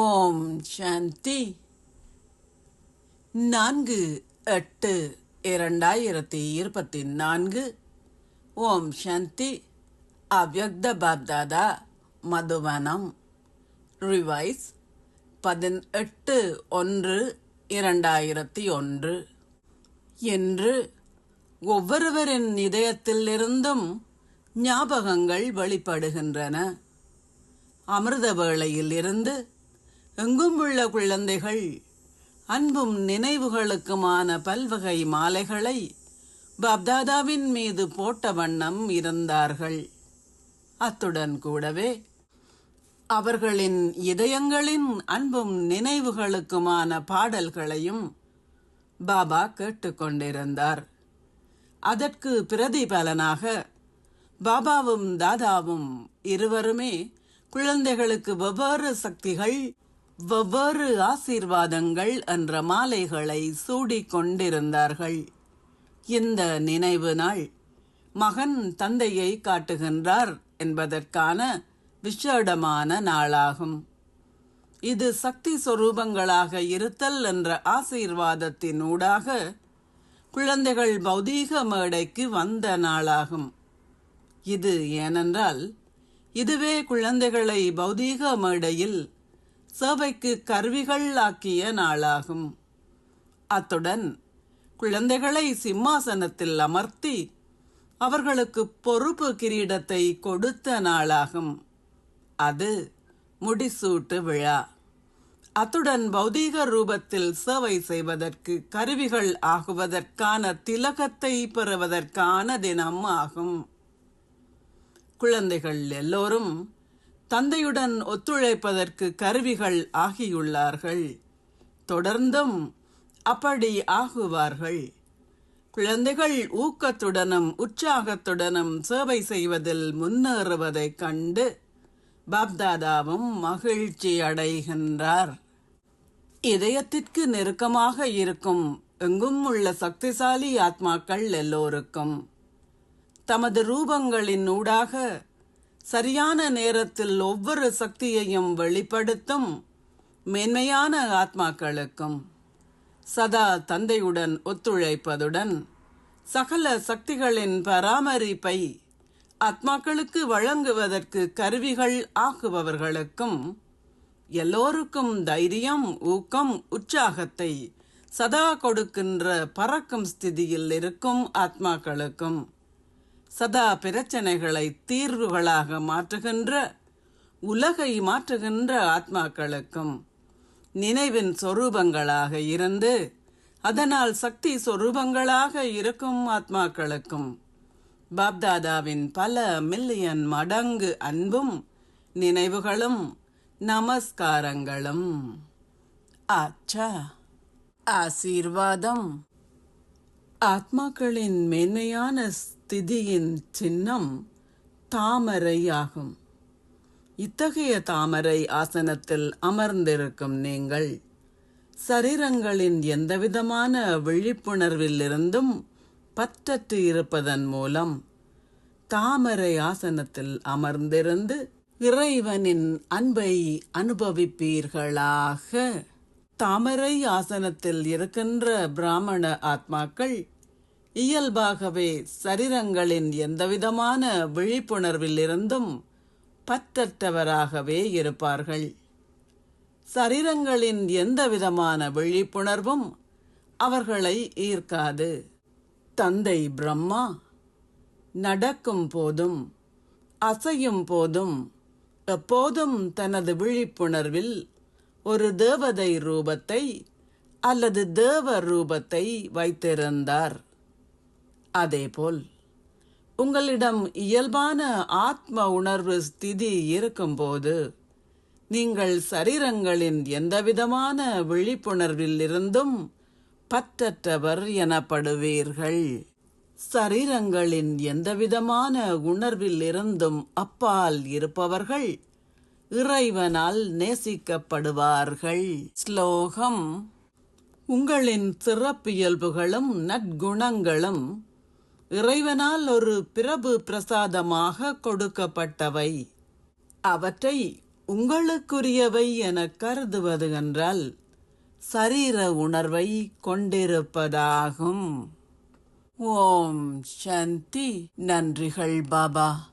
ஓம் சாந்தி 4/8/2024. ஓம் சாந்தி. அவ்யக்த பாப்தாதா மதுவனம். ரிவைஸ் 18/1/2001. என்று ஒவ்வொருவரின் இதயத்திலிருந்தும் ஞாபகங்கள் வெளிப்படுகின்றன. அமிர்த வேளையில் இருந்து எங்கும் உள்ள குழந்தைகள் அன்பும் நினைவுகளுக்குமான பல்வகை மாலைகளை பாப்தாதாவின் மீது போட்ட வண்ணம் இருந்தார்கள். அத்துடன் கூடவே அவர்களின் இதயங்களின் அன்பும் நினைவுகளுக்குமான பாடல்களையும் பாபா கேட்டுக்கொண்டிருந்தார். அதற்கு பிரதிபலனாக பாபாவும் தாதாவும் இருவருமே குழந்தைகளுக்கு வெவ்வேறு சக்திகள், வெவ்வேறு ஆசீர்வாதங்கள் என்ற மாலைகளை சூடிக்கொண்டிருந்தார்கள். இந்த நினைவு நாள் மகன் தந்தையை காட்டுகின்றார் என்பதற்கான விசேடமான நாளாகும். இது சக்தி சொரூபங்களாக இருத்தல் என்ற ஆசீர்வாதத்தினூடாக குழந்தைகள் பௌதீக மேடைக்கு வந்த நாளாகும். இது ஏனென்றால் இதுவே குழந்தைகளை பௌதீக மேடையில் சேவைக்கு கருவிகள் ஆக்கிய நாளாகும். அத்துடன் குழந்தைகளை சிம்மாசனத்தில் அமர்த்தி அவர்களுக்கு பொறுப்பு கிரீடத்தை கொடுத்த நாளாகும். அது முடிசூட்டு விழா. அத்துடன் பௌதீக ரூபத்தில் சேவை செய்வதற்கு கருவிகள் ஆகுவதற்கான திலகத்தை பெறுவதற்கான தினம் ஆகும். குழந்தைகள் எல்லோரும் தந்தையுடன் ஒத்துழைப்பதற்கு கருவிகள் ஆகியுள்ளார்கள். தொடர்ந்தும் அப்படி ஆகுவார்கள். குழந்தைகள் ஊக்கத்துடனும் உற்சாகத்துடனும் சேவை செய்வதில் முன்னேறுவதைக் கண்டு பாப்தாதாவும் மகிழ்ச்சி அடைகின்றார். இதயத்திற்கு நெருக்கமாக இருக்கும் எங்கும் உள்ள சக்திசாலி ஆத்மாக்கள் எல்லோருக்கும் தமது ரூபங்களின் ஊடாக சரியான நேரத்தில் ஒவ்வொரு சக்தியையும் வெளிப்படுத்தும் மேன்மையான ஆத்மாக்களுக்கும் சதா தந்தையுடன் ஒத்துழைப்பதுடன் சகல சக்திகளின் பராமரிப்பை ஆத்மாக்களுக்கு வழங்குவதற்கு கருவிகள் ஆகுபவர்களுக்கும் எல்லோருக்கும் தைரியம், ஊக்கம், உற்சாகத்தை சதா கொடுக்கின்ற பறக்கும் ஸ்திதியில் இருக்கும் ஆத்மாக்களுக்கும் சதா பிரச்சனைகளை தீர்வுகளாக மாற்றுகின்ற, உலகை மாற்றுகின்ற ஆத்மாக்களுக்கும் நினைவின் சொரூபங்களாக இருந்து அதனால் சக்தி சொரூபங்களாக இருக்கும் ஆத்மாக்களுக்கும் பாப்தாதாவின் பல மில்லியன் மடங்கு அன்பும் நினைவுகளும் நமஸ்காரங்களும். ஆச்சா. ஆசீர்வாதம். ஆத்மாக்களின் மேன்மையான ஸ்திதியின் சின்னம் தாமரை ஆகும். இத்தகைய தாமரை ஆசனத்தில் அமர்ந்திருக்கும் நீங்கள் சரீரங்களின் எந்தவிதமான விழிப்புணர்விலிருந்தும் பற்றற்று இருப்பதன் மூலம் தாமரை ஆசனத்தில் அமர்ந்திருந்து இறைவனின் அன்பை அனுபவிப்பீர்களாக. தாமரை ஆசனத்தில் இருக்கின்ற பிராமண ஆத்மாக்கள் இயல்பாகவே சரீரங்களின் எந்தவிதமான விழிப்புணர்வில் இருந்தும் பற்றற்றவராகவே இருப்பார்கள். சரீரங்களின் எந்தவிதமான விழிப்புணர்வும் அவர்களை ஈர்க்காது. தந்தை பிரம்மா நடக்கும் போதும் அசையும் போதும் எப்போதும் தனது விழிப்புணர்வில் ஒரு தேவதை ரூபத்தை அல்லது தேவ ரூபத்தை வைத்திருந்தார். அதேபோல் உங்களிடம் இயல்பான ஆத்ம உணர்வு ஸ்திதி இருக்கும்போது நீங்கள் சரீரங்களின் எந்தவிதமான விழிப்புணர்வில் இருந்தும் பற்றற்றவர் எனப்படுவீர்கள். சரீரங்களின் எந்தவிதமான உணர்வில் இருந்தும் அப்பால் இருப்பவர்கள் இறைவனால் நேசிக்கப்படுவார்கள். ஸ்லோகம். உங்களின் சிறப்பியல்புகளும் நற்குணங்களும் இறைவனால் ஒரு பிரபு பிரசாதமாக கொடுக்கப்பட்டவை. அவற்றை உங்களுக்குரியவை என கருதுவது என்றால் சரீர உணர்வை கொண்டிருப்பதாகும். ஓம் சாந்தி. நன்றிகள் பாபா.